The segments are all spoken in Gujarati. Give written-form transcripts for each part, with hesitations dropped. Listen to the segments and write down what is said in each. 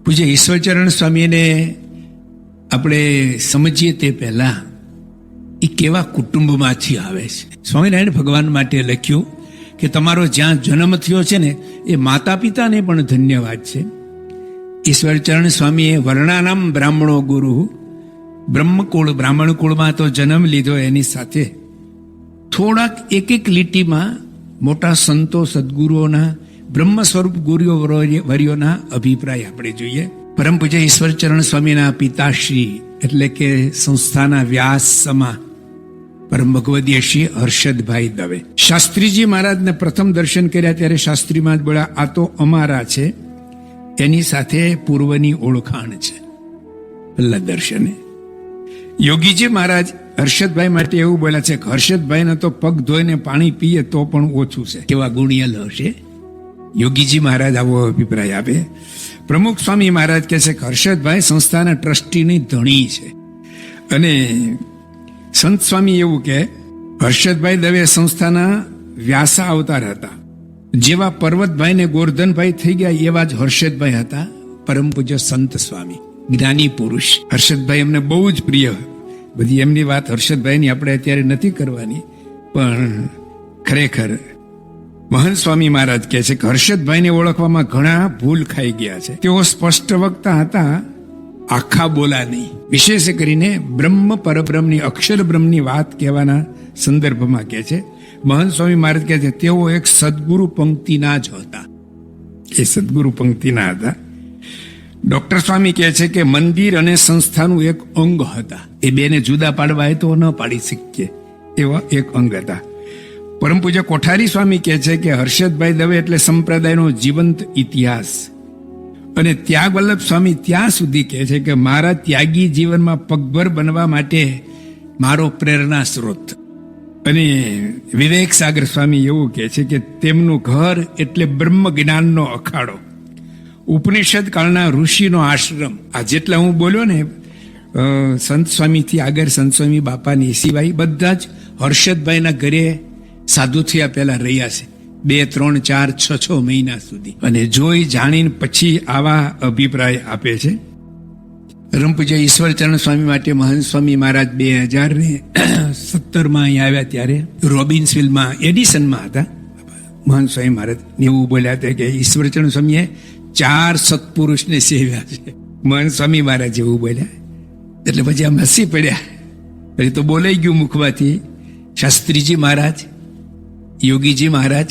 પૂજ્ય ઈશ્વરચરણ સ્વામીને આપણે સમજીએ તે પહેલા એ કેવા કુટુંબમાંથી આવે છે. સ્વામિનારાયણ ભગવાન માટે લખ્યું કે તમારો જ્યાં જન્મ થયો છે ને એ માતા પિતાને પણ ધન્યવાદ છે. ઈશ્વરચરણ સ્વામીએ વર્ણાનામ બ્રાહ્મણો ગુરુ, બ્રહ્મકુળ બ્રાહ્મણ કુળમાં તો જન્મ લીધો, એની સાથે થોડાક એક એક લીટીમાં મોટા સંતો સદગુરુઓના બ્રહ્મ સ્વરૂપ ગુરુઓ વર્યોના અભિપ્રાય આપણે જોઈએ. પરમ પૂજ્ય ઈશ્વરચરણ સ્વામીના પિતાશ્રી એટલે કે સંસ્થાના વ્યાસ સમા પરમ ભગવદીય શ્રી હર્ષદભાઈ દવે. શાસ્ત્રીજી મહારાજને પ્રથમ દર્શન કર્યા ત્યારે શાસ્ત્રી મહારાજ બોલ્યા, આ તો અમારા છે, એની સાથે પૂર્વની ઓળખાણ છે. પહેલા દર્શને યોગીજી મહારાજ હર્ષદભાઈ માટે એવું બોલ્યા છે કે હર્ષદભાઈને તો પગ ધોઈને પાણી પીએ તો પણ ઓછું છે. કેવા ગુણિયલ હશે. યોગીજી મહારાજ આવો અભિપ્રાય આપે. પ્રમુખ સ્વામી મહારાજ કહે છે કે હર્ષદભાઈ સંસ્થાના ટ્રસ્ટીની ધણી છે. અને સંત સ્વામી એવું કે હર્ષદભાઈ દવે સંસ્થાના વ્યાસા અવતાર હતા. જેવા પર્વતભાઈ ને ગોરધનભાઈ થઈ ગયા એવા જ હર્ષદભાઈ હતા. પરમ પૂજ્ય સંત સ્વામી જ્ઞાની પુરુષ. હર્ષદભાઈ એમને બહુ જ પ્રિય. બધી એમની વાત હર્ષદભાઈની આપણે અત્યારે નથી કરવાની, પણ ખરેખર મહંત સ્વામી મહારાજ કહે છે કે હર્ષદભાઈને ઓળખવામાં ઘણા ભૂલ ખાઈ ગયા છે. તેઓ સ્પષ્ટ વક્તા હતા, આખા બોલા નહીં. વિશેષ કરીને બ્રહ્મ પરબ્રહ્મની અક્ષર બ્રહ્મની વાત કહેવાના સંદર્ભમાં કહે છે. મહંત સ્વામી મહારાજ કહે છે તેઓ એક સદગુરુ પંક્તિના જ હતા. એ સદગુરુ પંક્તિના હતા. ડોક્ટર સ્વામી કહે છે કે મંદિર અને સંસ્થાનું એક અંગ હતા. એ બેને જુદા પાડવા એ તો ન પાડી શકીએ એવા એક અંગ હતા. પરમ પૂજ્ય કોઠારી સ્વામી કહે છે કે હર્ષદભાઈ દવે એટલે સંપ્રદાયનો જીવંત ઇતિહાસ. અને ત્યાગ વલ્લભ સ્વામી ત્યાં સુધી કહે છે કે મારા ત્યાગી જીવનમાં પગભર બનવા માટે મારો પ્રેરણા સ્ત્રોત. અને વિવેક સાગર સ્વામી એવું કહે છે કે તેમનું ઘર એટલે બ્રહ્મ જ્ઞાનનો અખાડો, ઉપનિષદ કાળના ઋષિનો આશ્રમ. આ જેટલા હું બોલ્યો ને સંત સ્વામીથી આગળ સંત સ્વામી બાપાની સિવાય બધા જ હર્ષદભાઈના ઘરે સાધુ થયા પહેલા રહ્યા છે 2, 3, 4, 6 મહિના સુધી. અને જોઈ જાણીને પછી આવા અભિપ્રાય આપે છે. પરમ પૂજ્ય ઈશ્વરચરણ સ્વામી માટે મહંત સ્વામી મહારાજ 2017 અહીં આવ્યા ત્યારે રોબિન્સવિલમાં એડિસનમાં હતા. મહંત સ્વામી મહારાજ એવું બોલ્યા હતા કે ઈશ્વરચરણ સ્વામીએ 4 સત્પુરુષને સેવ્યા છે. મહંત સ્વામી મહારાજ એવું બોલ્યા એટલે પછી આમ હસી પડ્યા. પછી તો બોલાઈ ગયું મુખમાંથી. શાસ્ત્રીજી મહારાજ, યોગીજી મહારાજ,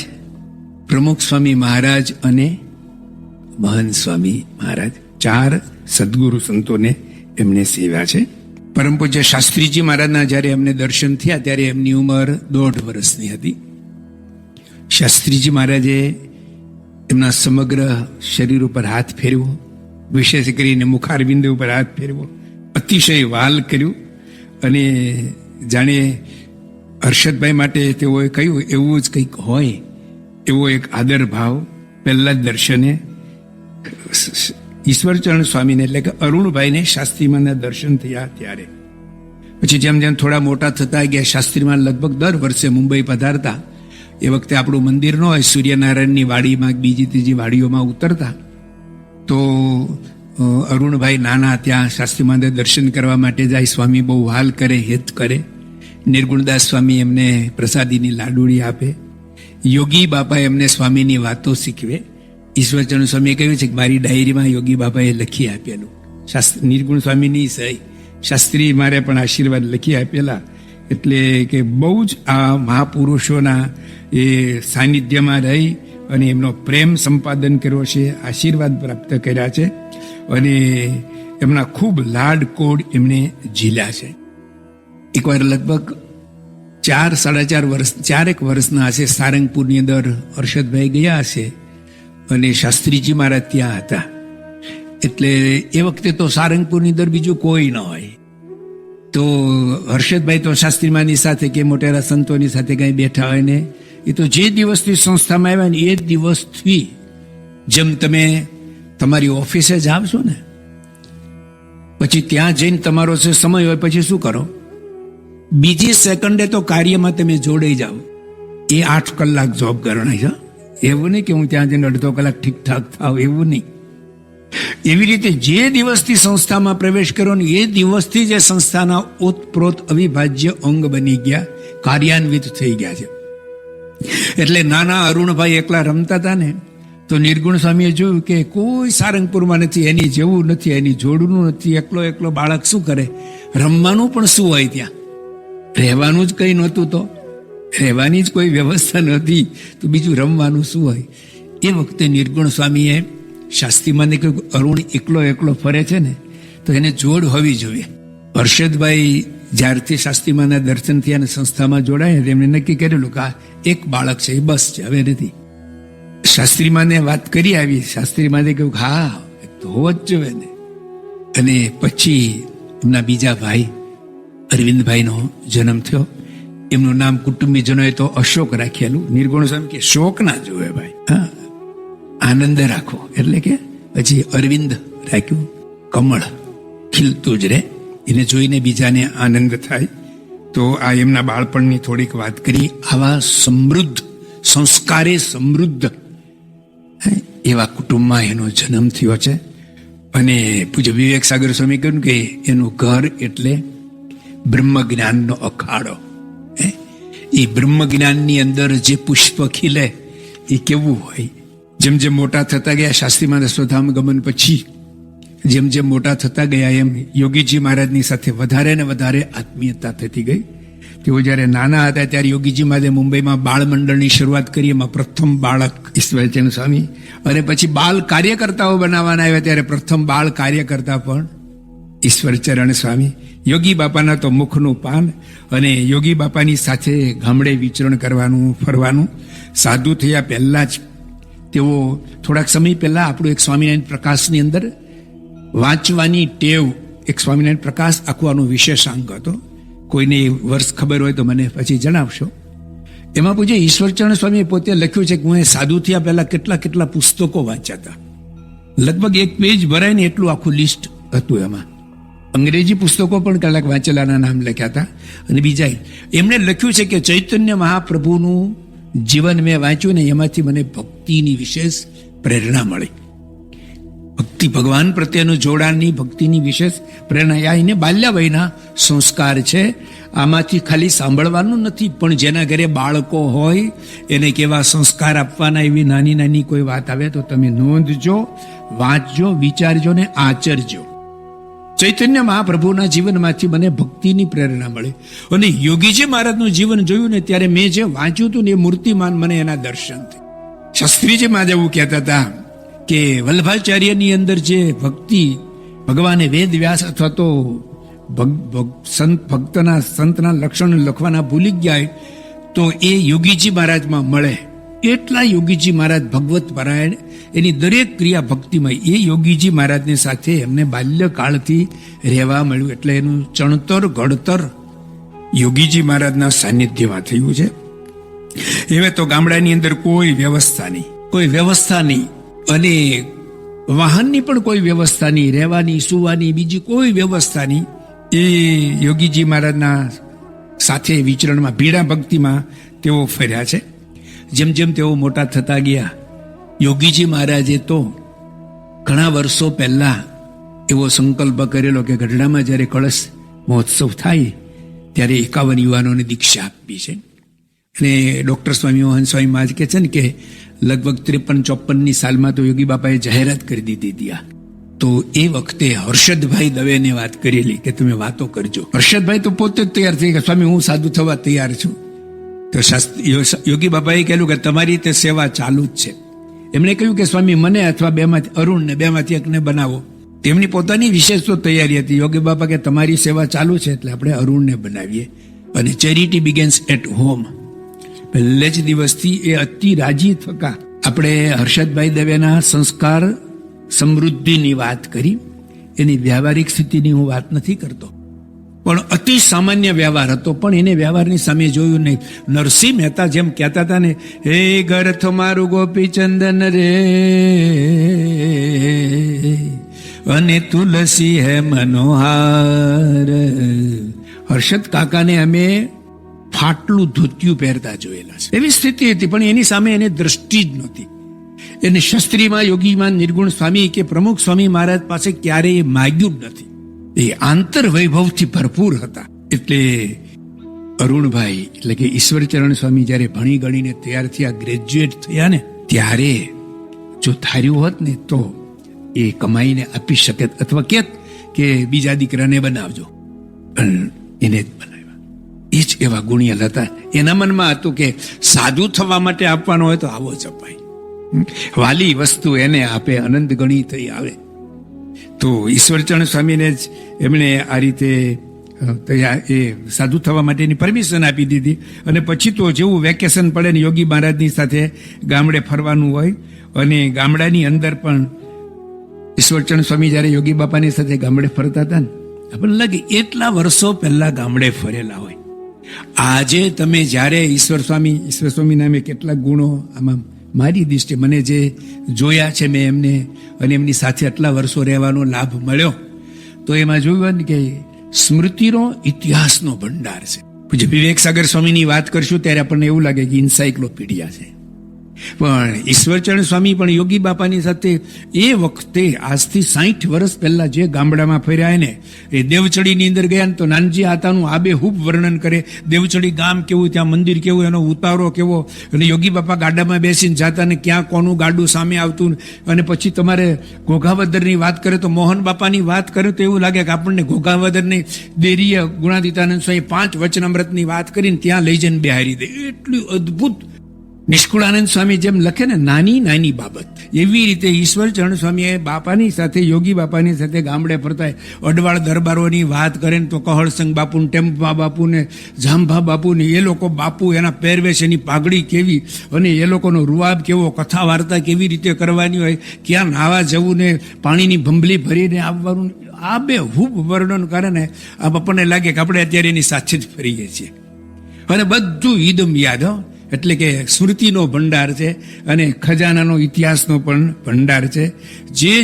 પ્રમુખ સ્વામી મહારાજ અને મહંત સ્વામી મહારાજ 4 સદગુરુ સંતોને એમને સેવ્યા છે. પરમ પૂજ્ય શાસ્ત્રીજી મહારાજના જ્યારે એમને દર્શન થયા ત્યારે એમની ઉંમર 1.5 વર્ષની હતી. શાસ્ત્રીજી મહારાજે એમના સમગ્ર શરીર ઉપર હાથ ફેરવો, વિશેષ કરીને મુખારબિંદ ઉપર હાથ ફેરવો, અતિશય વાલ કર્યું. અને જાણે હર્ષદભાઈ માટે તેઓએ કહ્યું એવું જ કંઈક હોય એવો એક આદર ભાવ પહેલા જ દર્શને ઈશ્વરચરણ સ્વામીને એટલે કે અરુણભાઈને શાસ્ત્રીમાના દર્શન થયા ત્યારે. પછી જેમ જેમ થોડા મોટા થતા ગયા શાસ્ત્રીમાં લગભગ દર વર્ષે મુંબઈ પધારતા. એ વખતે આપણું મંદિર ન હોય, સૂર્યનારાયણની વાડીમાં બીજી ત્રીજી વાડીઓમાં ઉતરતા. તો અરુણભાઈ નાના ત્યાં શાસ્ત્રીમાને દર્શન કરવા માટે જાય. સ્વામી બહુ હાલ કરે, હેત કરે. નિર્ગુણદાસ સ્વામી એમને પ્રસાદીની લાડુળી આપે. યોગી બાપા એમને સ્વામીની વાતો શીખવે. ઈશ્વરચરણ સ્વામીએ કહ્યું છે કે મારી ડાયરીમાં યોગી બાપાએ લખી આપેલું. નિર્ગુણ સ્વામીની સહી શાસ્ત્રી મારે પણ આશીર્વાદ લખી આપેલા. એટલે કે બહુ જ આ મહાપુરુષોના એ સાનિધ્યમાં રહી અને એમનો પ્રેમ સંપાદન કર્યો છે, આશીર્વાદ પ્રાપ્ત કર્યા છે. અને એમના ખૂબ લાડકોડ એમને ઝીલ્યા છે. એકવાર લગભગ 4-4.5 વર્ષ 4 વર્ષના હશે, સારંગપુરની અંદર હર્ષદભાઈ ગયા હશે અને શાસ્ત્રીજી મહારાજ ત્યાં હતા. એટલે એ વખતે તો સારંગપુરની અંદર બીજું કોઈ ન હોય. તો હર્ષદભાઈ તો શાસ્ત્રીમાની સાથે કે મોટેરા સંતોની સાથે કંઈ બેઠા હોય ને, એ તો જે દિવસથી સંસ્થામાં આવ્યા ને એ દિવસથી જેમ તમે તમારી ઓફિસે જ આવશો ને પછી ત્યાં જઈને તમારો જે સમય હોય પછી શું કરો, બીજી સેકન્ડે તો કાર્યમાં તમે જોડાઈ જાઓ. એ 8 કલાક જોબ ગણાય છે. એવું નહીં કે હું ત્યાં જઈને અડધો કલાક ઠીકઠાક થાવ, એવું નહીં. એવી રીતે જે દિવસથી સંસ્થામાં પ્રવેશ કર્યો ને એ દિવસથી જે સંસ્થાના ઓતપ્રોત અવિભાજ્ય અંગ બની ગયા, કાર્યાન્વિત થઈ ગયા છે. એટલે નાના અરુણભાઈ એકલા રમતા હતા ને, તો નિર્ગુણ સ્વામીએ જોયું કે કોઈ સારંગપુરમાં નથી, એની જેવું નથી, એની જોડનું નથી. એકલો બાળક શું કરે? રમવાનું પણ શું હોય ત્યાં? રહેવાનું જ કંઈ નહોતું, તો રહેવાની જ કોઈ વ્યવસ્થા નહોતી, તો બીજું રમવાનું શું હોય? એ વખતે નિર્ગુણ સ્વામીએ શાસ્ત્રીમાને કહ્યું, અરુણ એકલો ફરે છે ને, તો એને જોડ હોવી જોઈએ. હર્ષદભાઈ જ્યારથી શાસ્ત્રીમાના દર્શન થયા અને સંસ્થામાં જોડાયા, તેમણે નક્કી કરેલું કે આ એક બાળક છે, એ બસ છે, હવે નથી. શાસ્ત્રીમાને વાત કરી આવી, શાસ્ત્રીમાને કહ્યું હા તો હોવો જ જોઈએ ને. અને પછી એમના બીજા ભાઈ અરવિંદભાઈનો જન્મ થયો. એમનું નામ કુટુંબીજનોએ તો અશોક રાખેલું. નિર્ગુણ સ્વામી કે શોક ના જોવે ભાઈ, હા આનંદ રાખો. એટલે કે પછી અરવિંદ રાખ્યું. કમળ ખીલતું જ રહે, એને જોઈને બીજાને આનંદ થાય. તો આ એમના બાળપણની થોડીક વાત કરી. આવા સમૃદ્ધ, સંસ્કારે સમૃદ્ધ એવા કુટુંબમાં એનો જન્મ થયો છે. અને પૂજ્ય વિવેક સાગર સ્વામી કહ્યું કે એનું ઘર એટલે બ્રહ્મ જ્ઞાનનો અખાડો. એ બ્રહ્મ જ્ઞાનની અંદર જે પુષ્પ ખીલે એ કેવું હોય. જેમ જેમ મોટા થતા ગયા, શાસ્ત્રીમાં સ્વધામ ગમન પછી જેમ જેમ મોટા થતા ગયા, એમ યોગીજી મહારાજની સાથે વધારે ને વધારે આત્મીયતા થતી ગઈ. તેઓ જ્યારે નાના હતા ત્યારે યોગીજી મહારાજે મુંબઈમાં બાળ મંડળની શરૂઆત કરી. એમાં પ્રથમ બાળક ઈશ્વરચંદ સ્વામી, અને પછી બાલ કાર્યકર્તાઓ બનાવવાના આવ્યા ત્યારે પ્રથમ બાળ કાર્યકર્તા પણ ઈશ્વરચરણ સ્વામી. યોગી બાપાના તો મુખનું પાન, અને યોગી બાપાની સાથે ગામડે વિચરણ કરવાનું, ફરવાનું. સાધુ થયા પહેલા જ તેઓ થોડાક સમય પહેલા આપણું એક સ્વામિનારાયણ પ્રકાશની અંદર વાંચવાની ટેવ, એક સ્વામિનારાયણ પ્રકાશ આખવાનો વિશેષાંક હતો. કોઈને વર્ષ ખબર હોય તો મને પછી જણાવશો. એમાં પૂછે ઈશ્વરચરણ સ્વામીએ પોતે લખ્યું છે કે હું સાધુ થયા પહેલા કેટલા પુસ્તકો વાંચ્યા હતા. લગભગ એક પેજ ભરાય ને એટલું આખું લિસ્ટ હતું. એમાં અંગ્રેજી પુસ્તકો પણ કેટલાક વાંચેલાના નામ લખ્યા હતા. અને બીજા એમણે લખ્યું છે કે ચૈતન્ય મહાપ્રભુનું જીવન મેં વાંચ્યું ને, એમાંથી મને ભક્તિની વિશેષ પ્રેરણા મળી. ભક્તિ, ભગવાન પ્રત્યેનું જોડાણની, ભક્તિની વિશેષ પ્રેરણા. આ એને બાલ્યવયના સંસ્કાર છે. આમાંથી ખાલી સાંભળવાનું નથી, પણ જેના ઘરે બાળકો હોય એને કેવા સંસ્કાર આપવાના, એવી નાની નાની કોઈ વાત આવે તો તમે નોંધજો, વાંચજો, વિચારજો ને આચરજો. ચૈતન્ય મહાપ્રભુના જીવનમાંથી મને ભક્તિની પ્રેરણા મળી. અને યોગીજી મહારાજનું જીવન જોયું ને ત્યારે મેં જે વાંચ્યું હતું ને એ મૂર્તિમાન મને એના દર્શન થયા. શાસ્ત્રીજી મહારાજ એવું કહેતા હતા કે વલ્લભાચાર્યની અંદર જે ભક્તિ, ભગવાને વેદ વ્યાસ અથવા તો સંતના લક્ષણો લખવાના ભૂલી ગયા તો એ યોગીજી મહારાજમાં મળે. એટલા યોગીજી મહારાજ ભગવત પરાયણ, એની દરેક ક્રિયા ભક્તિમય. એ યોગીજી મહારાજની સાથે એમને બાલ્યકાળથી રહેવા મળ્યું. એટલે એનું ચણતર ઘડતર યોગીજી મહારાજના સાનિધ્યમાં થયું છે. હવે તો ગામડાની અંદર કોઈ વ્યવસ્થા નહીં, અને વાહનની પણ કોઈ વ્યવસ્થા નહીં, રહેવાની, સુવાની, બીજી કોઈ વ્યવસ્થા નહીં. એ યોગીજી મહારાજના સાથે વિચરણમાં, ભીડા ભક્તિમાં તેઓ ફર્યા છે. જેમ જેમ તેઓ મોટા થતા ગયા, યોગીજી મહારાજે તો ઘણા વર્ષો પહેલા એવો સંકલ્પ કરેલો કે ગઢડામાં જ્યારે કળશ મહોત્સવ થાય ત્યારે 51 યુવાનોને દીક્ષા આપવી છે. અને ડૉક્ટર સ્વામી મોહન સ્વામી મહારાજ કહે છે ને કે લગભગ 53-54ની સાલમાં તો યોગી બાપાએ જાહેરાત કરી દીધી હતી. તો એ વખતે હર્ષદભાઈ દવેને વાત કરેલી કે તમે વાતો કરજો. હર્ષદભાઈ તો પોતે જ તૈયાર થઈ ગયા, સ્વામી હું સાધુ થવા તૈયાર છું. તો યોગી બાપાએ કહેલું કે તમારી તે સેવા ચાલુ જ છે. એમણે કહ્યું કે સ્વામી મને અથવા અરુણને બેમાંથી એકને બનાવો. તેમની પોતાની વિશેષ તો તૈયારી હતી. યોગી બાપા કે તમારી સેવા ચાલુ છે એટલે આપણે અરુણને બનાવીએ. અને ચેરિટી બિગેન્સ એટ હોમ. પહેલે જ દિવસથી એ અતિ રાજી થકા. આપણે હર્ષદભાઈ દવેના સંસ્કાર સમૃદ્ધિની વાત કરી. એની વ્યવહારિક સ્થિતિની હું વાત નથી કરતો, પણ અતિ સામાન્ય વ્યવહાર હતો. પણ એને વ્યવહારની સામે જોયું નહીં. નરસિંહ મહેતા જેમ કહેતા હતા ને, હે ગરથ મારું ગોપીચંદન રે, અને તુલસી હે મનોહાર. હર્ષદ કાકાને અમે ફાટલું ધોતિયું પહેરતા જોયેલા છે. એવી સ્થિતિ હતી, પણ એની સામે એને દ્રષ્ટિ જ નહોતી. એને શાસ્ત્રીમાં, યોગીમાં નિર્ગુણ સ્વામી કે પ્રમુખ સ્વામી મહારાજ પાસે ક્યારેય માગ્યું જ નથી. એ આંતર વૈભવથી ભરપૂર હતા. એટલે અરુણભાઈ એટલે કે ઈશ્વરચરણ સ્વામી જયારે ભણી ગણીને તૈયાર થયા, ગ્રેજ્યુએટ થયા ને, ત્યારે જો ધાર્યું હોત ને તો એ કમાઈને આપી શકે, અથવા કેત કે બીજા દીકરાને બનાવજો, પણ એને જ બનાવ્યા. એ જ એવા ગુણિયલ હતા. એના મનમાં હતું કે સાધુ થવા માટે આપવાનો હોય તો આવો જ અપાય. વાલી વસ્તુ એને આપે, અનંત ગણી થઈ આવે. તો ઈશ્વરચરણ સ્વામીને જ એમણે આ રીતે એ સાધુ થવા માટેની પરમિશન આપી દીધી. અને પછી તો જેવું વેકેશન પડે ને યોગી મહારાજની સાથે ગામડે ફરવાનું હોય, અને ગામડાની અંદર પણ ઈશ્વરચરણ સ્વામી જયારે યોગી બાપાની સાથે ગામડે ફરતા હતા ને, આપણને લાગે એટલા વર્ષો પહેલા ગામડે ફરેલા હોય. આજે તમે જયારે ઈશ્વર સ્વામી નામે કેટલાક ગુણો આમાં મારી દૃષ્ટિએ મને જે જોયા છે મેં એમને, અને એમની સાથે આટલા વર્ષો રહેવાનો લાભ મળ્યો, તો એમાં જોયું ને કે સ્મૃતિનો ઇતિહાસનો ભંડાર છે. પૂજ્ય વિવેક સાગર સ્વામીની વાત કરશું ત્યારે આપણને એવું લાગે કે ઇન્સાઇક્લોપીડિયા છે. પણ ઈશ્વરચરણ સ્વામી પણ યોગી બાપાની સાથે એ વખતે આજથી 60 વર્ષ પહેલા જે ગામડામાં ફર્યા ને, એ દેવચડીની અંદર ગયા ને તો નાનજી આતાનું આબેહૂબ વર્ણન કરે. દેવચડી ગામ કેવું, ત્યાં મંદિર કેવું, એનો ઉતારો કેવો, અને યોગી બાપા ગાડામાં બેસીને જાતા ને ક્યાં કોનું ગાડું સામે આવતું. અને પછી તમારે ઘોઘાવદરની વાત કરે તો મોહન બાપાની વાત કરે તો એવું લાગે કે આપણને ઘોઘાવદરની દેરીય ગુણાતીતાનંદ સ્વામી 5 વચનામૃતની વાત કરીને ત્યાં લઈ જઈને બેહારી દે. એટલું અદભુત નિષ્કુળાનંદ સ્વામી જેમ લખે ને નાની નાની બાબત, એવી રીતે ઈશ્વરચરણ સ્વામીએ બાપાની સાથે, યોગી બાપાની સાથે ગામડે ફરતા અડવાળ દરબારોની વાત કરે ને તો કહળસંગ બાપુ, ટેમ્પા બાપુ ને જાંભા બાપુ ને એ લોકો બાપુ, એના પહેરવેશ, એની પાઘડી કેવી, અને એ લોકોનો રૂઆબ કેવો, કથા વાર્તા કેવી રીતે કરવાની હોય, ક્યાં નાવા જવું ને પાણીની ભંભલી ભરીને આવવાનું, આ બેહૂબ વર્ણન કરે ને આપણને લાગે કે આપણે અત્યારે એની સાથે જ ફરીએ છીએ. અને બધું ઈદમ યાદ. એટલે કે સ્મૃતિનો ભંડાર છે, અને ખજાનાનો ઇતિહાસનો પણ ભંડાર છે.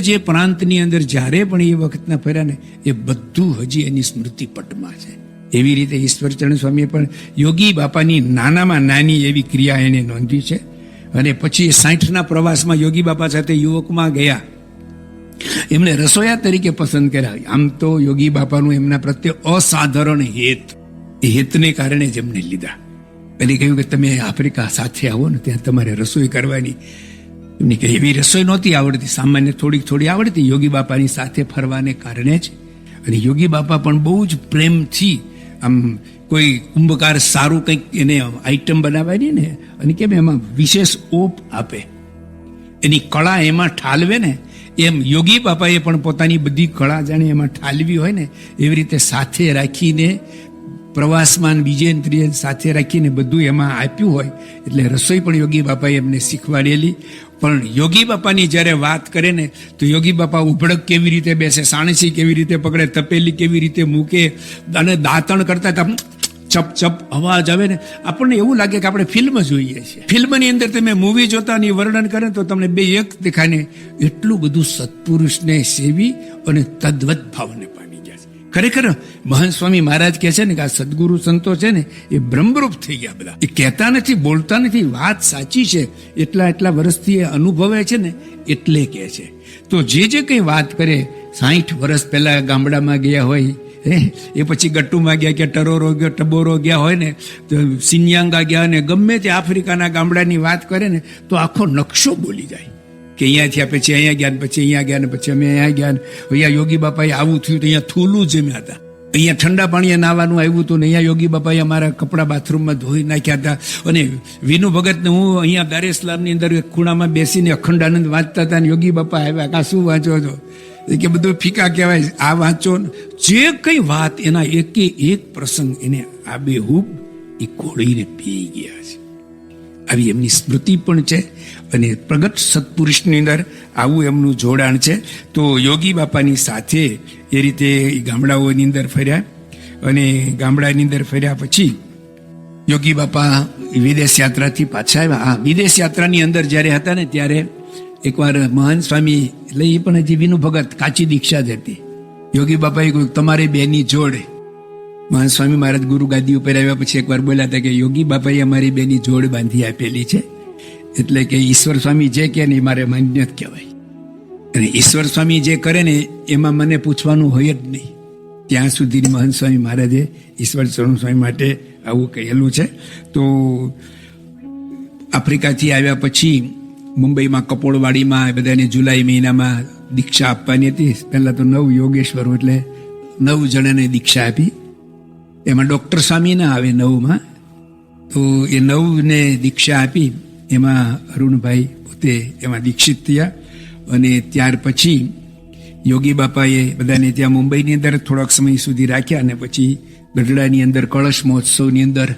જે પ્રાંતની અંદર જ્યારે પણ એ વખતના ફર્યા ને, એ બધું હજી એની સ્મૃતિ પટમાં છે. એવી રીતે ઈશ્વરચરણ સ્વામીએ પણ યોગી બાપાની નાનામાં નાની એવી ક્રિયા એને નોંધી છે. અને પછી 60ના પ્રવાસમાં યોગી બાપા સાથે યુવકમાં ગયા, એમને રસોયા તરીકે પસંદ કર્યા. આમ તો યોગી બાપાનું એમના પ્રત્યે અસાધારણ હેત, એ હેતને કારણે જ એમને લીધા. એટલે કહ્યું કે તમે આફ્રિકા સાથે આવો ને, ત્યાં તમારે રસોઈ કરવાની. એમની કે એવી રસોઈ નહોતી આવડતી, સામાન્ય થોડી આવડતી, યોગી બાપાની સાથે ફરવાને કારણે જ. અને યોગી બાપા પણ બહુ જ પ્રેમથી આમ કોઈ કુંભકાર સારું કંઈક એને આઈટમ બનાવવાની ને, અને કેમ એમાં વિશેષ ઓપ આપે, એની કળા એમાં ઠાલવે ને, એમ યોગી બાપાએ પણ પોતાની બધી કળા જાણે એમાં ઠાલવી હોય ને, એવી રીતે સાથે રાખીને પ્રવાસમાં બીજે ત્રીજે સાથે રાખીને બધું એમાં આપ્યું હોય. એટલે રસોઈ પણ યોગી બાપાએ એમને શીખવાડેલી. પણ યોગી બાપાની જ્યારે વાત કરે ને, તો યોગી બાપા ઉભડક કેવી રીતે બેસે, સાણસી કેવી રીતે પકડે, તપેલી કેવી રીતે મૂકે, અને દાંતણ કરતા ચપ ચપ અવાજ આવે ને, આપણને એવું લાગે કે આપણે ફિલ્મ જોઈએ છીએ. ફિલ્મની અંદર તમે મૂવી જોતા ની વર્ણન કરે તો તમને બે એક દેખાય ને, એટલું બધું સત્પુરુષને સેવી અને તદ્વત ભાવને પામી ગયા છે. ખરેખર મહંત સ્વામી મહારાજ કહે છે ને કે આ સદગુરુ સંતો છે ને, એ બ્રહ્મરૂપ થઈ ગયા બધા. એ કહેતા નથી, બોલતા નથી, વાત સાચી છે, એટલા વર્ષથી એ અનુભવે છે ને, એટલે કહે છે. તો જે કંઈ વાત કરે, 60 વર્ષ પહેલા ગામડામાં ગયા હોય, એ પછી ગટ્ટુમાં ગયા કે ટરોરો ગયો, ટબોરો ગયા હોય ને, તો સિન્યાંગા ગયા ને, ગમે તે આફ્રિકાના ગામડાની વાત કરે ને, તો આખો નકશો બોલી જાય કે અહીંયા થયા, પછી અહીંયા ગયા, પછી અહીંયા ગયા, ને પછી અમે અહીંયા ગયા, અહીંયા યોગી બાપાએ આવું થયું, તો અહીંયા થૂલું જમ્યા હતા, અહીંયા ઠંડા પાણીએ નાવાનું આવ્યું હતું, ને અહીંયા યોગી બાપાએ અમારા કપડા બાથરૂમમાં ધોઈ નાખ્યા હતા. અને વિનુ ભગતને હું અહીંયા દારેસ્લામની અંદર ખૂણામાં બેસીને અખંડાનંદ વાંચતા હતા, ને યોગી બાપા આવ્યા, કા શું વાંચો છો? કે બધું ફીકા કહેવાય, આ વાંચો. જે કઈ વાત, એના એક પ્રસંગ એને આબેહૂબ એ ઘોળીને પી ગયા છે. આવી એમની સ્મૃતિ પણ છે, અને પ્રગટ સત્પુરુષની અંદર આવું એમનું જોડાણ છે. તો યોગી બાપાની સાથે એ રીતે ગામડાઓની અંદર ફર્યા, અને ગામડાની અંદર ફર્યા પછી યોગી બાપા વિદેશ યાત્રાથી પાછા આવ્યા. વિદેશ યાત્રાની અંદર જ્યારે હતા ને, ત્યારે એકવાર મહંત સ્વામી, એટલે એ પણ હજી વિનુ ભગત કાચી દીક્ષા જ હતી, યોગી બાપાએ કહ્યું તમારે બેની જોડ. મહંત સ્વામી મહારાજ ગુરુ ગાદી ઉપર આવ્યા પછી એકવાર બોલ્યા હતા કે યોગી બાપાએ અમારી બેની જોડ બાંધી આપેલી છે, એટલે કે ઈશ્વર સ્વામી જે કહે ને એ મારે માન્ય જ કહેવાય. અને ઈશ્વર સ્વામી જે કરે ને એમાં મને પૂછવાનું હોય જ નહીં. ત્યાં સુધી મહંત સ્વામી મહારાજે ઈશ્વર સ્વામી માટે આવું કહેલું છે. તો આફ્રિકાથી આવ્યા પછી મુંબઈમાં કપોળવાડીમાં બધાને જુલાઈ મહિનામાં દીક્ષા આપવાની હતી. પહેલાં તો 9 યોગેશ્વરો એટલે 9 જણાને દીક્ષા આપી. એમાં ડૉક્ટર સ્વામી ના આવે 9માં. તો એ 9ને દીક્ષા આપી. એમાં અરુણભાઈ પોતે એમાં દીક્ષિત થયા. અને ત્યાર પછી યોગી બાપાએ બધાને ત્યાં મુંબઈની અંદર થોડોક સમય સુધી રાખ્યા. અને પછી ગઢડાની અંદર કળશ મહોત્સવની અંદર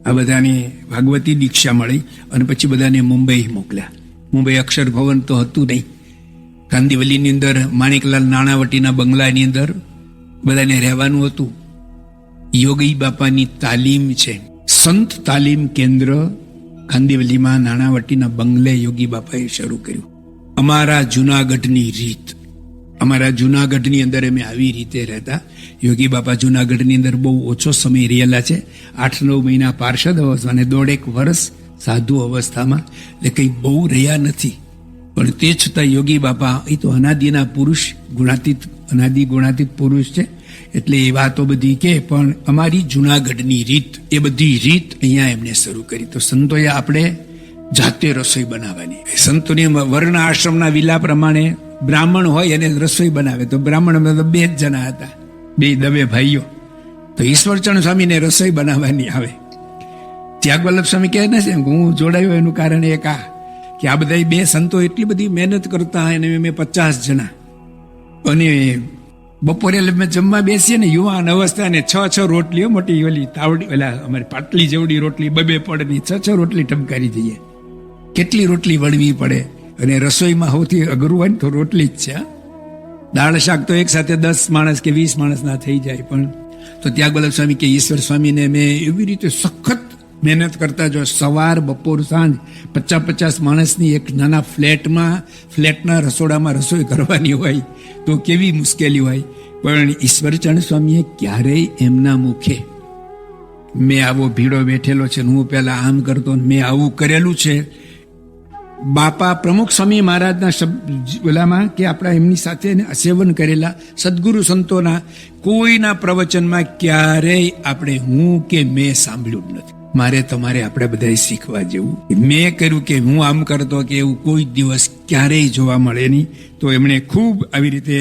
આ બધાને ભાગવતી દીક્ષા મળી. અને પછી બધાને મુંબઈ મોકલ્યા. મુંબઈ અક્ષર ભવન તો હતું નહીં. કાંદિવલીની અંદર માણેકલાલ નાણાવટીના બંગલાની અંદર બધાને રહેવાનું હતું. યોગી બાપાની તાલીમ છે. સંત તાલીમ કેન્દ્ર કાંદિવલીમાં નાણાવટીના બંગલે યોગી બાપાએ શરૂ કર્યું. અમારા જુનાગઢની રીત, અમારા જુનાગઢની અંદર અમે આવી રીતે રહેતા. યોગી બાપા જુનાગઢની અંદર બહુ ઓછો સમય રહેલા છે. 8-9 મહિના પાર્ષદ અવસ્થા અને 1.5 વર્ષ સાધુ અવસ્થામાં, એટલે કંઈ બહુ રહ્યા નથી. પણ તે છતાં યોગી બાપા એ તો અનાદિના પુરુષ, ગુણાતીત, અનાદિ ગુણાતીત પુરુષ છે. એટલે એ વાતો બધી કે પણ અમારી જુનાગઢની રીત, એ બધી રીત અહીંયા એમણે શરૂ કરી. તો સંતોએ આપણે જાતે રસોઈ બનાવવાની. સંતોની વર્ણ આશ્રમના વિલા પ્રમાણે બ્રાહ્મણ હોય અને રસોઈ બનાવે. તો બ્રાહ્મણ 2 જ જણા હતા, 2 દવે ભાઈઓ. તો ઈશ્વરચંદ સ્વામીને રસોઈ બનાવવાની આવે. ત્યાગ વલ્લભ સ્વામી કહે ને હું જોડાયો એનું કારણ એક આ કે આ બધા 2 સંતો એટલી બધી મહેનત કરતા અને મેં 50 જણા. અને બપોરે અમે જમવા બેસીએ ને યુવાન અવસ્થા ને 6 રોટલીઓ મોટી ઓલી તાવડી, ઓલા અમારી પાટલી જેવડી રોટલી 2 પડની 6 રોટલી ટમકારી દઈએ. કેટલી રોટલી વળવી પડે. અને રસોઈમાં સૌથી અઘરું હોય ને તો રોટલી જ છે. દાળ શાક તો એક સાથે 10 માણસ કે 20 માણસના થઈ જાય. પણ તો ત્યાગ વલ્લભ સ્વામી કે ઈશ્વર સ્વામીને મેં એવી રીતે સખત મહેનત કરતા જો સવાર બપોર સાંજ 50-50 માણસની એક નાના ફ્લેટના રસોડામાં રસોઈ કરવાની હોય તો કેવી મુશ્કેલી હોય. પણ ઈશ્વરચંદ સ્વામીએ ક્યારેય એમના મુખે મેં આવો ભીડો બેઠેલો છે, હું પહેલા આમ કરતો, મેં આવું કરેલું છે. બાપા પ્રમુખ સ્વામી મહારાજના ઓલામાં કે આપણા એમની સાથે સેવન કરેલા સદગુરુ સંતોના કોઈના પ્રવચનમાં ક્યારેય આપણે હું કે મેં સાંભળ્યું જ નથી. મારે તમારે આપણે બધા શીખવા જેવું. મેં કર્યું કે હું આમ કરતો કે એવું કોઈ દિવસ ક્યારેય જોવા મળે નહીં. તો એમણે ખૂબ આવી રીતે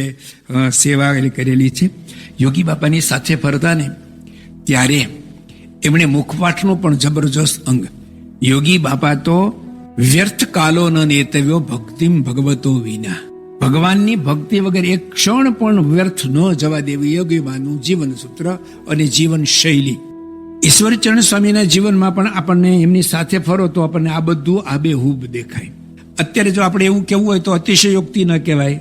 સેવા કરેલી છે. યોગી બાપાની સાથે ફરતા ને ત્યારે એમણે મુખપાઠનો પણ જબરજસ્ત અંગ. યોગી બાપા તો વ્યર્થ કાલો ન નેતવ્યો ભક્તિમ ભગવતો વિના. ભગવાનની ભક્તિ વગર એક ક્ષણ પણ વ્યર્થ ન જવા દેવી યોગી બાનું જીવન સૂત્ર અને જીવન શૈલી. ઈશ્વરચંદ સ્વામીના જીવનમાં પણ આપણને એમની સાથે ફરો તો આપણને આ બધું આબેહૂબ દેખાય. અત્યારે જો આપણે એવું કહેવું હોય તો અતિશયોક્તિ ન કહેવાય.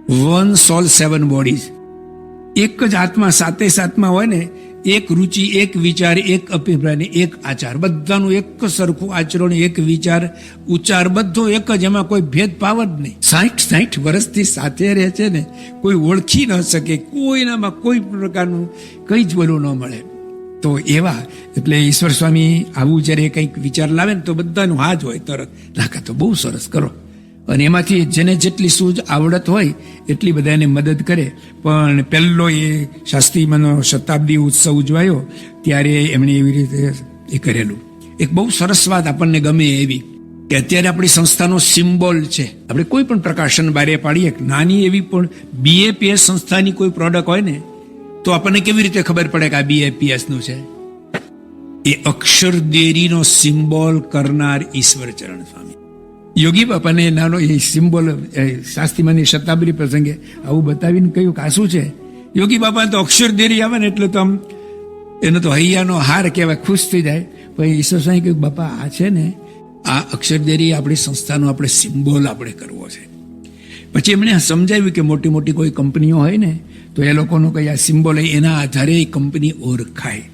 1 soul 7 bodies, એક જ આત્મા 7 હોય ને, એક રુચિ, એક વિચાર, એક અભિપ્રાય, એક આચાર, બધાનું એક સરખું આચરણ, એક વિચાર, ઉચ્ચાર, બધો એક જ, એમાં કોઈ ભેદભાવ જ નહીં. 60 વર્ષથી સાથે રહે છે ને, કોઈ ઓળખી ન શકે, કોઈનામાં કોઈ પ્રકારનું કંઈ જ બોલવું ન મળે. તો એવા એટલે ઈશ્વર સ્વામી આવું જ્યારે કંઈક વિચાર લાવે ને તો બધાનું હા જ હોય તરત, લાખા તો બહુ સરસ કરો. અને એમાંથી જેને જેટલી સૂઝ આવડત હોય એટલી બધાને મદદ કરે. પણ પહેલો એ શાસ્ત્રીમાંનો શતાબ્દી ઉત્સવ ઉજવાયો ત્યારે એમણે એવી રીતે એ કરેલું. એક બહુ સરસ વાત આપણને ગમે એવી કે અત્યારે આપણી સંસ્થાનો સિમ્બોલ છે. આપણે કોઈ પણ પ્રકાશન બારે પાડીએ, નાની એવી પણ BAPS સંસ્થાની કોઈ પ્રોડક્ટ હોય ને તો આપણને કેવી રીતે ખબર પડે કે આ BAPS નું છે? એ અક્ષરદેરીનો સિમ્બોલ કરનાર ઈશ્વરચરણ સ્વામી. યોગી બાપાને નાનો એ સિમ્બોલ શાસ્ત્રીમાંની શતાબ્દી પ્રસંગે આવું બતાવીને કહ્યું કે આ શું છે? યોગી બાપા તો અક્ષરદેરી આવે ને એટલે તો આમ એનો તો હૈયાનો હાર કહેવાય, ખુશ થઈ જાય. પછી ઈશ્વર સ્વામી કહ્યું બાપા આ છે ને, આ અક્ષરદેરી આપણી સંસ્થાનો આપણે સિમ્બોલ આપણે કરવો છે. પછી એમણે સમજાવ્યું કે મોટી મોટી કોઈ કંપનીઓ હોય ને તો એ લોકોનો કઈ આ સિમ્બોલ હોય, એના આધારે એ કંપની ઓળખાય.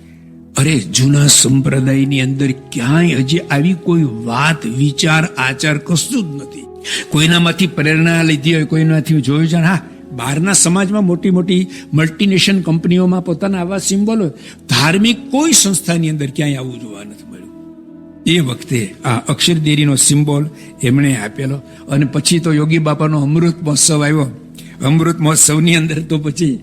અરે જૂના સંપ્રદાયની અંદર ક્યાંય હજી આવી કોઈ વાત, વિચાર, આચાર કશું જ નથી. કોઈનામાંથી પ્રેરણા લીધી હોય, કોઈનાથી જોયું છે. હા, બહારના સમાજમાં મોટી મોટી મલ્ટીનેશનલ કંપનીઓમાં પોતાના આવા સિમ્બોલ હોય. ધાર્મિક કોઈ સંસ્થાની અંદર ક્યાંય આવું જોવા નથી મળ્યું. એ વખતે આ અક્ષરદેરીનો સિમ્બોલ એમણે આપેલો. અને પછી તો યોગી બાપાનો અમૃત મહોત્સવ આવ્યો. અમૃત મહોત્સવની અંદર તો પછી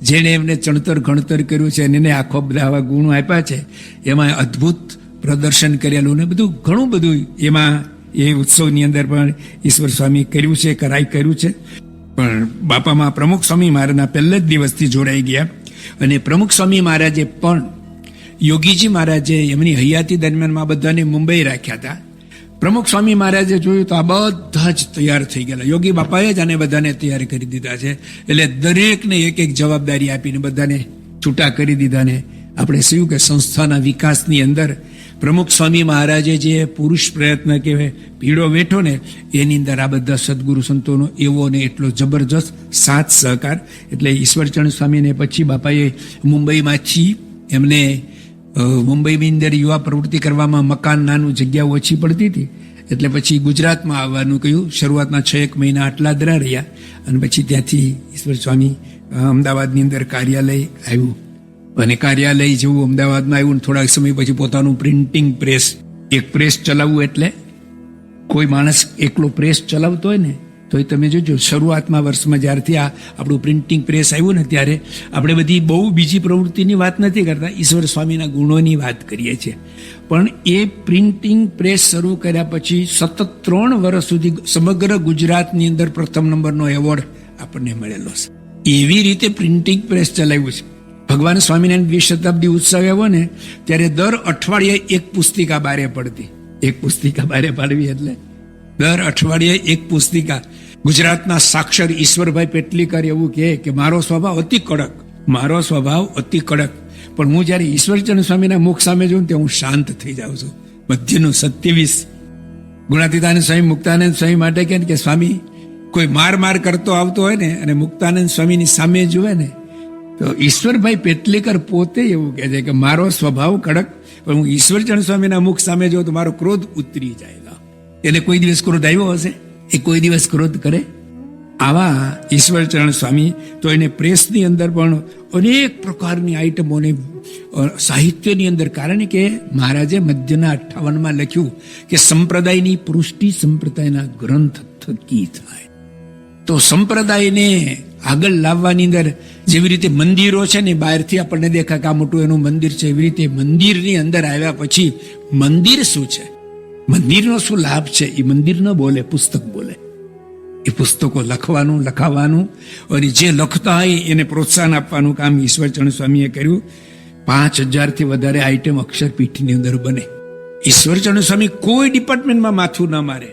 જેણે એમને ચણતર ગણતર કર્યું છે અને એને આખો બધા આવા ગુણો આપ્યા છે, એમાં અદ્ભુત પ્રદર્શન કરેલું ને બધું ઘણું બધું એમાં એ ઉત્સવની અંદર પણ ઈશ્વર સ્વામી કર્યું છે, કર્યું છે. પણ બાપામાં પ્રમુખ સ્વામી મહારાજના પહેલા જ દિવસથી જોડાઈ ગયા. અને પ્રમુખ સ્વામી મહારાજે પણ યોગીજી મહારાજે એમની હયાતી દરમિયાનમાં બધાને મુંબઈ રાખ્યા હતા. પ્રમુખ સ્વામી મહારાજે જોયું તો આ બધા જ તૈયાર થઈ ગયેલા. યોગી બાપાએ જ આને બધાને તૈયાર કરી દીધા છે. એટલે દરેકને એક એક જવાબદારી આપીને બધાને છૂટા કરી દીધા. ને આપણે શું કે સંસ્થાના વિકાસની અંદર પ્રમુખ સ્વામી મહારાજે જે પુરુષ પ્રયત્ન કે પીડો વેઠો ને એની અંદર આ બધા સદગુરુ સંતોનો એવો ને એટલો જબરજસ્ત સાથ સહકાર. એટલે ઈશ્વરચંદ સ્વામીને પછી બાપાએ મુંબઈમાંથી એમને મુંબઈની અંદર યુવા પ્રવૃત્તિ કરવામાં મકાન નાનું, જગ્યા ઓછી પડતી હતી, એટલે પછી ગુજરાતમાં આવવાનું કહ્યું. શરૂઆતના 6 મહિના આટલાદરા રહ્યા અને પછી ત્યાંથી ઈશ્વર સ્વામી અમદાવાદની અંદર કાર્યાલય આવ્યું. અને કાર્યાલય જેવું અમદાવાદમાં આવ્યું. થોડાક સમય પછી પોતાનું પ્રિન્ટિંગ પ્રેસ, એક પ્રેસ ચલાવવું એટલે કોઈ માણસ એકલો પ્રેસ ચલાવતો હોય ને તો એ તમે જોજો શરૂઆતમાં વર્ષમાં જ્યારથી આ આપણું પ્રિન્ટિંગ પ્રેસ આવ્યું ને ત્યારે આપણે બધી બહુ બીજી પ્રવૃત્તિની વાત નથી કરતા, ઈશ્વર સ્વામીના ગુણોની વાત કરીએ છીએ. પણ એ પ્રિન્ટિંગ પ્રેસ શરૂ કર્યા પછી સતત 3 વર્ષ સુધી સમગ્ર ગુજરાતની અંદર પ્રથમ નંબરનો એવોર્ડ આપણને મળેલો છે. એવી રીતે પ્રિન્ટિંગ પ્રેસ ચલાવ્યું છે. ભગવાન સ્વામિનારાયણ 20 શતાબ્દી ઉત્સવ આવ્યો ને ત્યારે દર અઠવાડિયે એક પુસ્તિકા બારે પડતી. એક પુસ્તિકા બારે પાડવી એટલે દર અઠવાડિયે એક પુસ્તિકા. ગુજરાતના સાક્ષર ઈશ્વરભાઈ પેટલીકર એવું કહે કે મારો સ્વભાવ અતિ કડક, મારો સ્વભાવ અતિ કડક, પણ હું જ્યારે ઈશ્વરચંદ સ્વામીના મુખ સામે જોઉં તે હું શાંત થઈ જાઉં છું. મધ્યનું 27 ગુણાતીતાનંદ સ્વામી મુક્તાનંદ સ્વામી માટે કહે કે સ્વામી કોઈ માર કરતો આવતો હોય ને અને મુક્તાનંદ સ્વામીની સામે જુએ ને તો ઈશ્વરભાઈ પેટલીકર પોતે એવું કહે છે કે મારો સ્વભાવ કડક, પણ હું ઈશ્વરચંદ સ્વામીના મુખ સામે જોઉં તો મારો ક્રોધ ઉતરી જાય. એને કોઈ દિવસ ક્રોધ આવ્યો હશે? એ કોઈ દિવસ ક્રોધ કરે? આવા ઈશ્વરચરણ સ્વામી તો એને પ્રેસની અંદર પણ અનેક પ્રકારની આઈટમોને સાહિત્યની અંદર, કારણ કે મહારાજે મધ્યના 58માં લખ્યું કે સંપ્રદાયની પુષ્ટિ સંપ્રદાયના ગ્રંથ થકી થાય. તો સંપ્રદાયને આગળ લાવવાની અંદર જેવી રીતે મંદિરો છે ને બહારથી આપણને દેખાય કે આ મોટું એનું મંદિર છે, એવી રીતે મંદિરની અંદર આવ્યા પછી મંદિર શું છે, મંદિરનો શું લાભ છે, એ મંદિર ન બોલે, પુસ્તક બોલે. એ પુસ્તકો લખાવાનું અને જે લખતા હોય એને પ્રોત્સાહન આપવાનું કામ ઈશ્વરચંદ સ્વામીએ કર્યું. 5000થી વધારે આઈટમ અક્ષરપીઠની અંદર બને. ઈશ્વરચંદ સ્વામી કોઈ ડિપાર્ટમેન્ટમાં માથું ના મારે,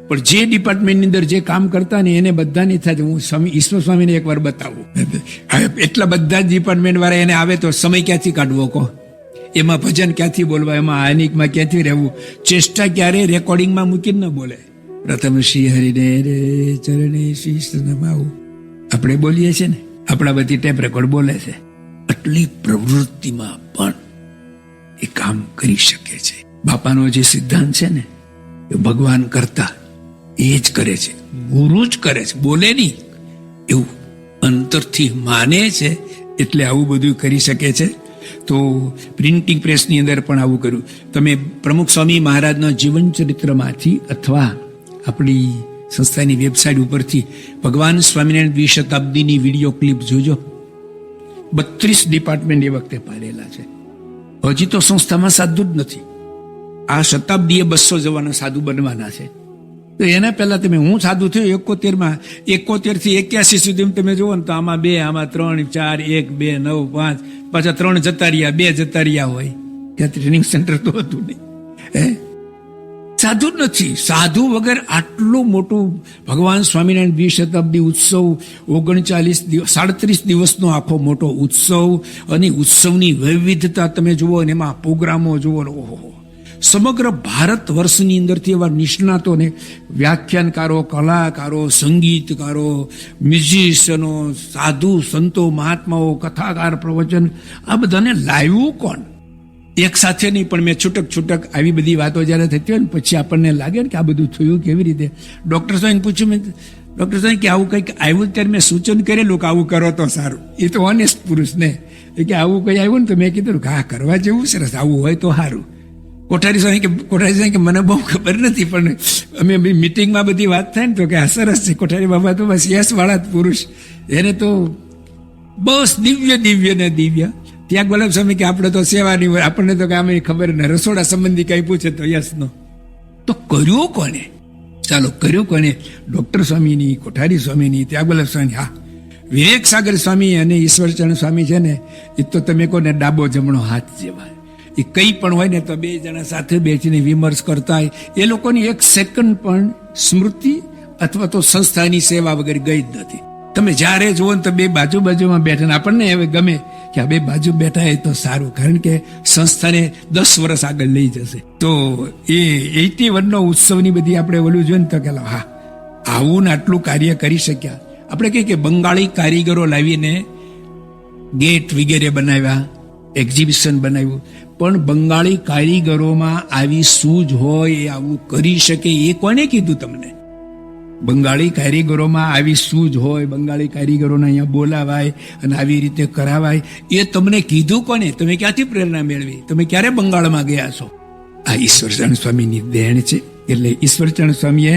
પણ જે ડિપાર્ટમેન્ટની અંદર જે કામ કરતા ને એને બધાની થાય. હું સ્વામી ઈશ્વર સ્વામીને એકવાર બતાવું. એટલા બધા જ ડિપાર્ટમેન્ટ વાળા એને આવે તો સમય ક્યાંથી કાઢવો કહો? એમાં ભજન ક્યાંથી બોલવા, એમાં આનિકમાં ક્યાંથી રહેવું? ચેષ્ટા ક્યારે રેકોર્ડિંગમાં મૂકીને ન બોલે. પ્રથમ શ્રી હરિને રે ચરણે શીશ નમાવું આપણે બોલીએ છીએ ને, આપણા બધી ટેપ રેકોર્ડ બોલે છે. આટલી પ્રવૃત્તિમાં પણ એ કામ કરી શકે છે. બાપાનો જે સિદ્ધાંત છે ને એ ભગવાન કરતા એ જ કરે છે, ગુરુ જ કરે છે, બોલે નહીં, એવું અંતરથી માને છે એટલે આવું બધું કરી શકે છે. તો પ્રિન્ટિંગ પ્રેસની અંદર પણ આવું કર્યું. તમે પ્રમુખ સ્વામી મહારાજના જીવન ચરિત્રમાંથી અથવા આપણી સંસ્થાની વેબસાઇટ ઉપરથી ભગવાન સ્વામિનારાયણ 20 શતાબ્દીની વિડીયો ક્લિપ જોજો. 32 ડિપાર્ટમેન્ટ એ વખતે પાડેલા છે. હજી તો સંસ્થામાં સાધુ જ નથી. આ શતાબ્દીએ 200 જવાના સાધુ બનવાના છે. તો એના પહેલા તમે, હું સાધુ થયો 71માં, 71 થી 81 સુધી તમે જુઓ ને તો આમાં 2, આમાં 3, 4, 1, 2, 9, 5, પાછા 3 જતા રહ્યા, 2 જતા રહ્યા હોય. ત્યાં ટ્રેનિંગ સેન્ટર તો હતું નહીં. સાધુ નથી. સાધુ વગર આટલું મોટું ભગવાન સ્વામિનારાયણ 20 શતાબ્દી ઉત્સવ, 37 દિવસનો આખો મોટો ઉત્સવ, અને ઉત્સવની વૈવિધતા તમે જુઓ ને એમાં પ્રોગ્રામો જુઓ, ઓહો, સમગ્ર ભારત વર્ષની અંદરથી એવા નિષ્ણાતોને, વ્યાખ્યાનકારો, કલાકારો, સંગીતકારો, મ્યુઝિશિયનો, સાધુ સંતો, મહાત્માઓ, કથાકાર, પ્રવચન, આ બધાને લાવ્યું કોણ? એક સાથે નહીં, પણ મેં છૂટક આવી બધી વાતો જ્યારે થતી હોય ને પછી આપણને લાગે ને કે આ બધું થયું કેવી રીતે. ડૉક્ટર સાહેબને પૂછ્યું મેં, ડૉક્ટર સાહેબ કે આવું કંઈક આવ્યું ત્યારે મેં સૂચન કરેલું કે આવું કરો તો સારું. એ તો ઓનેસ્ટ પુરુષ ને કે આવું કંઈ આવ્યું ને તો મેં કીધું કે હા કરવા જેવું સરસ, આવું હોય તો સારું. કોઠારી સ્વામી કે મને બહુ ખબર નથી, પણ અમે મિટિંગમાં બધી વાત થાય ને તો કે આ સરસ છે, કોઠારી બાબા તો બસ યશવાળા પુરુષ, એને તો બસ દિવ્ય દિવ્ય ને દિવ્ય. ત્યાં ગુલાબ સ્વામી કે આપણે તો સેવાની હોય, આપણને તો કે આમે ખબર ને, રસોડા સંબંધી કઈ પૂછે તો યશનો. તો કર્યું કોને? ચાલો કર્યું કોને? ડોક્ટર સ્વામીની, કોઠારી સ્વામીની, ત્યાં ગુલાબ સ્વામી. હા, વિવેક સાગર સ્વામી અને ઈશ્વરચરણ સ્વામી છે ને, એ તો તમે કહો ને ડાબો જમણો હાથ જેવા. એ કંઈ પણ હોય ને તો બે જણા સાથે બેસીને વિમર્શ કરતા હોય. એ લોકોની એક સેકન્ડ પણ સ્મૃતિ અથવા તો સંસ્થાની સેવા વગર ગઈ જ નથી. તમે જ્યારે જુઓ ને તો બે બાજુમાં બેઠા, આપણને હવે ગમે કે આ બે બાજુ બેઠા એ તો સારું, કારણ કે સંસ્થાને 10 વર્ષ આગળ લઈ જશે. તો એ 81 નો ઉત્સવની બધી આપણે ઓલું જોઈએ ને તો કે હા, આવું ને આટલું કાર્ય કરી શક્યા. આપણે કહીએ કે બંગાળી કારીગરો લાવીને ગેટ વગેરે બનાવ્યા, એક્ઝિબિશન બનાવ્યું, પણ બંગાળી કારીગરોમાં આવી સૂઝ હોય, એ આવું કરી શકે, એ કોને કીધું તમને? બંગાળી કારીગરોમાં આવી સૂઝ હોય, બંગાળી કારીગરોને અહીંયા બોલાવાય અને આવી રીતે કરાવાય, એ તમને કીધું કોને? તમે ક્યાંથી પ્રેરણા મેળવી? તમે ક્યારે બંગાળમાં ગયા છો? આ ઈશ્વરચરણ સ્વામીની દેણ છે. એટલે ઈશ્વરચરણ સ્વામીએ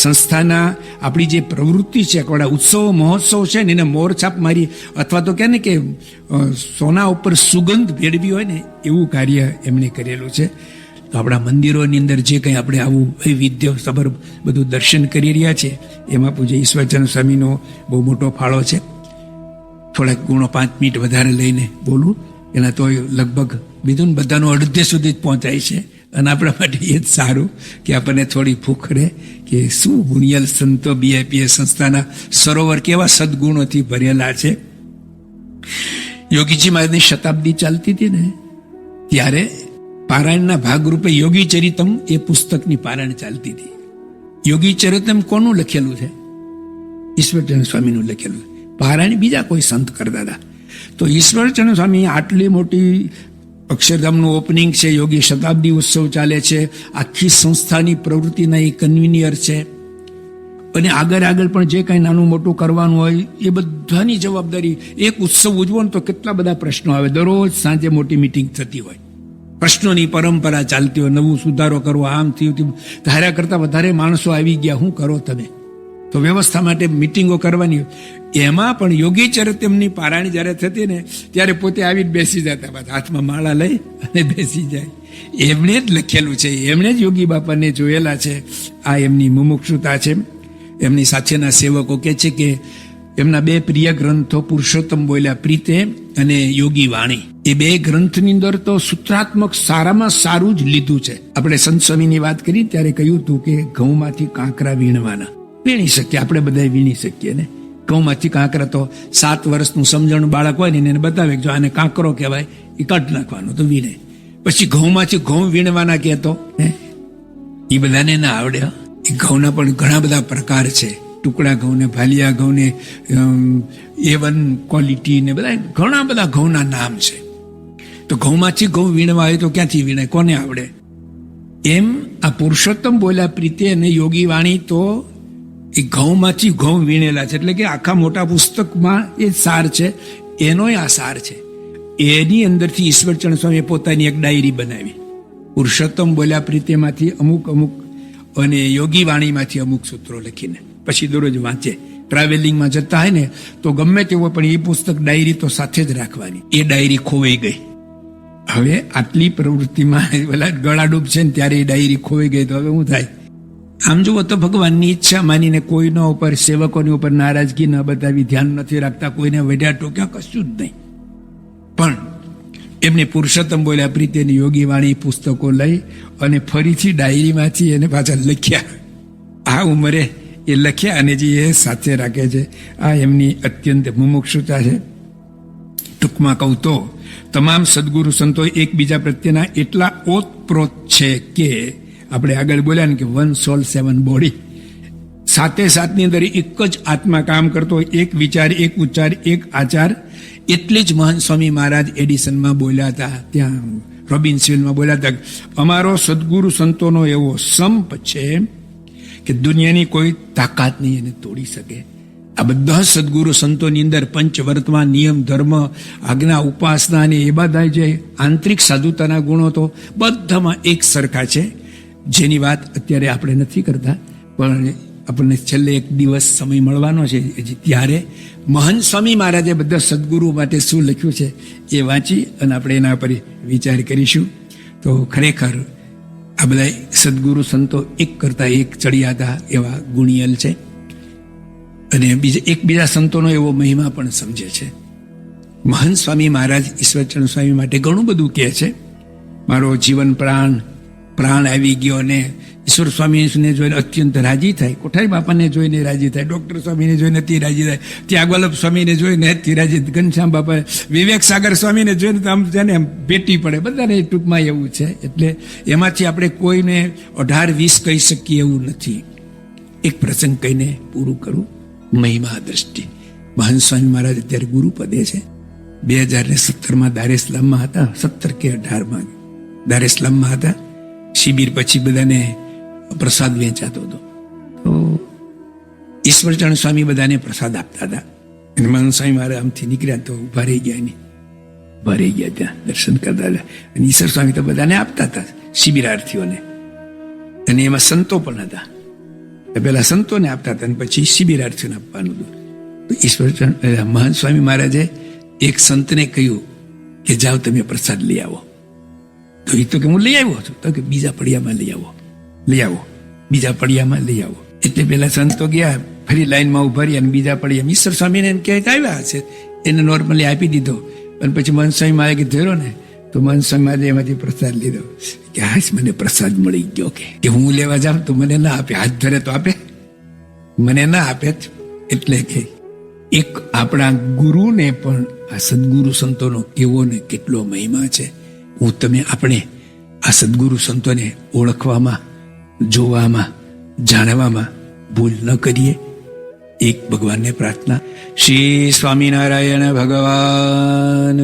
સંસ્થાના આપણી જે પ્રવૃત્તિ છે, આપણા ઉત્સવ મહોત્સવ છે ને, એને મોરછાપ મારી, અથવા તો કહે ને કે સોના ઉપર સુગંધ ભેળવી હોય ને, એવું કાર્ય એમણે કરેલું છે. તો આપણા મંદિરોની અંદર જે કંઈ આપણે આવું વૈવિધ્યસભર બધું દર્શન કરી રહ્યા છે, એમાં પૂજ્ય ઈશ્વરચરણ સ્વામીનો બહુ મોટો ફાળો છે. થોડાક ગુણો 5 મિનિટ વધારે લઈને બોલું, એના તો લગભગ બીજું બધાનું અડધે સુધી જ પહોંચાય છે. અને આપણા માટે એ જ સારું કે આપણને થોડી ભૂખ રહે કે શું ગુણિયલ સંતો BIPS સંસ્થાના સરોવર કેવા સદગુણોથી ભરેલા છે. યોગીજી મહારાજની શતાબ્દી ચાલતી હતી ને, ત્યારે પારાયણના ભાગરૂપે યોગી ચરિતમ એ પુસ્તકની પારાયણ ચાલતી હતી. યોગી ચરિતમ કોનું લખેલું છે? ઈશ્વરચરણ સ્વામીનું લખેલું. પારાયણ બીજા કોઈ સંત કરતા હતા. તો ઈશ્વરચરણ સ્વામી આટલી મોટી અક્ષરધામનું ઓપનિંગ છે, યોગી શતાબ્દી ઉત્સવ ચાલે છે, આખી સંસ્થાની પ્રવૃત્તિના એ કન્વીનિયર છે, અને આગળ પણ જે કંઈ નાનું મોટું કરવાનું હોય એ બધાની જવાબદારી. એક ઉત્સવ ઉજવો ને તો કેટલા બધા પ્રશ્નો આવે, દરરોજ સાંજે મોટી મિટિંગ થતી હોય, પ્રશ્નોની પરંપરા ચાલતી હોય, નવું સુધારો કરવો, આમ થયું, ધાર્યા કરતાં વધારે માણસો આવી ગયા, શું કરો તમે? તો વ્યવસ્થા માટે મિટિંગો કરવાની. એમાં પણ યોગી ચરિતમની પારાયણ જ્યારે થતી ને, ત્યારે પોતે આવીને બેસી જતા, હાથમાં માળા લઈ અને બેસી જાય. એમણે જ લખેલું છે, એમણે જ યોગી બાપાને જોયેલા છે. આ એમની મુમુક્ષુતા છે. એમની સાથેના સેવકો કહે છે કે એમના 2 પ્રિય ગ્રંથો પુરુષોત્તમ બોલ્યા પ્રીતે અને યોગી વાણી, એ 2 ગ્રંથની અંદર તો સૂત્રાત્મક સારામાં સારું જ લીધું છે. આપણે સંત સ્વામીની વાત કરી ત્યારે કહ્યું હતું કે ઘઉંમાંથી કાંકરા વીણવાના. વીણી શકીએ, આપણે બધા વીણી શકીએ ને. ઘઉંમાંથી કાંકરા તો 7 વર્ષનું સમજણું બાળક હોય ને એને બતાવે, જો આને કાંકરો કહેવાય, એ કાઢ નાખવાનો તો વીણે. પછી ઘઉંમાંથી ઘઉં વીણવાના કહેતો, એ બધાને ના આવડે. એ ઘઉંના પણ ઘણા બધા પ્રકાર છે, ટુકડા ઘઉં ને, ભાલિયા ઘઉં ને, A1 ક્વોલિટી ને, બધા ઘણા બધા ઘઉંના નામ છે. તો ઘઉંમાંથી ઘઉં વીણવા હોય તો ક્યાંથી વીણાય, કોને આવડે? એમ આ પુરુષોત્તમ બોલ્યા પ્રીતે અને યોગી વાણી તો એ ઘઉંમાંથી ઘઉં વીણેલા છે. એટલે કે આખા મોટા પુસ્તકમાં એ સાર છે, એનોય આ સાર છે. એની અંદરથી ઈશ્વરચરણ સ્વામીએ પોતાની એક ડાયરી બનાવી, પુરુષોત્તમ બોલ્યા પ્રીતેમાંથી અમુક અને યોગી વાણીમાંથી અમુક સૂત્રો લખીને પછી દરરોજ વાંચે. ટ્રાવેલિંગમાં જતા હોય ને તો ગમે તેવો પણ એ પુસ્તક ડાયરી તો સાથે જ રાખવાની. એ ડાયરી ખોવાઈ ગઈ. હવે આટલી પ્રવૃત્તિમાં ગળાડૂબ છે ને ત્યારે એ ડાયરી ખોવાઈ ગઈ, તો હવે શું થાય? આમ જુઓ તો ભગવાનની ઈચ્છા માનીને કોઈના ઉપર, સેવકોની ઉપર નારાજગી ન બતાવી, ધ્યાન નથી રાખતા, કોઈને વઢ્યા ટોક્યા, કશું જ નહીં. પણ એમને પુરુષોત્તમ બોલ્યા પ્રીતિની યોગી વાણી પુસ્તકો લઈ અને ફરીથી ડાયરીમાંથી એને પાછા લખ્યા. આ ઉંમરે એ લખ્યા અને જે એ સાથે રાખે છે. આ એમની અત્યંત મુમુક્ષુતા છે. ટૂંકમાં કહું તો તમામ સદગુરુ સંતો એકબીજા પ્રત્યેના એટલા ઓતપ્રોત છે કે આપણે આગળ બોલ્યા ને કે 1 soul 7 body, 7ની અંદર એક જ આત્મા કામ કરતો હોય, એક વિચાર, એક ઉચ્ચાર, એક આચાર. એટલે જ મહાન સ્વામી મહારાજ એડિસનમાં બોલ્યા હતા, ત્યાં રોબિન્સવિલમાં બોલ્યા હતા, અમારો સદગુરુ સંતોનો એવો સંપ છે કે દુનિયાની કોઈ તાકાત નહીં એને તોડી શકે. આ બધા સદગુરુ સંતોની અંદર પંચવર્તમાન, નિયમ, ધર્મ, આજ્ઞા, ઉપાસના અને એ બધા જે આંતરિક સાધુતાના ગુણો તો બધામાં એક સરખા છે, જેની વાત અત્યારે આપણે નથી કરતા. પણ આપણને છેલ્લે એક દિવસ સમય મળવાનો છે, ત્યારે મહંત સ્વામી મહારાજે બધા સદગુરુ માટે શું લખ્યું છે એ વાંચી અને આપણે એના પર વિચાર કરીશું. તો ખરેખર આ બધા સદગુરુ સંતો એક કરતા એક ચડિયાતા એવા ગુણિયલ છે, અને એકબીજા સંતોનો એવો મહિમા પણ સમજે છે. મહંત સ્વામી મહારાજ ઈશ્વરચંદ્ર સ્વામી માટે ઘણું બધું કહે છે. મારો જીવન પ્રાણ આવી ગયો, અને ઈશ્વર સ્વામીને જોઈને અત્યંત રાજી થાય, કોઠારી બાપાને જોઈને રાજી થાય, ડૉક્ટર સ્વામીને જોઈને અતિ રાજી થાય, ત્યાગવલ્લભ સ્વામીને જોઈને અતિ રાજી, ઘનશ્યામ બાપા, વિવેક સાગર સ્વામીને જોઈને તો આમ જેને ભેટી પડે. બધાને ટૂંકમાં એવું છે. એટલે એમાંથી આપણે કોઈને 18-20 કહી શકીએ એવું નથી. એક પ્રસંગ કહીને પૂરું કરું. મહિમા દ્રષ્ટિ. મહંત સ્વામી મહારાજ અત્યારે ગુરુપદે છે. 2017 દારેસલામમાં હતા, 17 કે 18 દારેસલામમાં હતા. શિબિર પછી બધાને પ્રસાદ વેચાતો હતો, તો ઈશ્વરચંદ્ર સ્વામી બધાને પ્રસાદ આપતા હતા. અને મહંત સ્વામી મહારાજ આમથી નીકળ્યા તો ઉભા રહી ગયા ત્યાં દર્શન કરતા હતા. અને ઈશ્વર સ્વામી તો બધાને આપતા હતા, શિબિરાર્થીઓને, અને એમાં સંતો પણ હતા. પેલા સંતોને આપતા હતા અને પછી શિબિરાર્થીઓને આપવાનું હતું. તો ઈશ્વરચંદ્ર મહંત સ્વામી મહારાજે એક સંતને કહ્યું કે જાઓ તમે પ્રસાદ લઈ આવો. તો એ તો કે હું લઈ આવ્યો છું. તો કે બીજા પડિયામાં લઈ આવો, બીજા પડિયામાં લઈ આવો. એટલે પેલા સંતો ગયા, ફરી લાઈનમાં ઉભા રહ્યા, અને બીજા પડિયામાં ઈશ્વર સ્વામીને એમ ક્યાંક આવ્યા હશે, એને નોર્મલી આપી દીધો. અને પછી મહંત સ્વામી મહારાજે ધર્યો ને, તો મહંત સ્વામી મહારાજે એમાંથી પ્રસાદ લીધો કે હાશ મને પ્રસાદ મળી ગયો, કે હું લેવા જાઉં તો મને ના આપે, હાથ ધરે તો આપે, મને ના આપે જ. એટલે કે એક આપણા ગુરુને પણ આ સદગુરુ સંતોનો કેવો ને કેટલો મહિમા છે. આપણે આ સદગુરુ સંતોને ઓળખવામાં, જોવામાં, જાણવામાં ભૂલ ન કરીએ. એક ભગવાનને પ્રાર્થના. શ્રી સ્વામિનારાયણ ભગવાન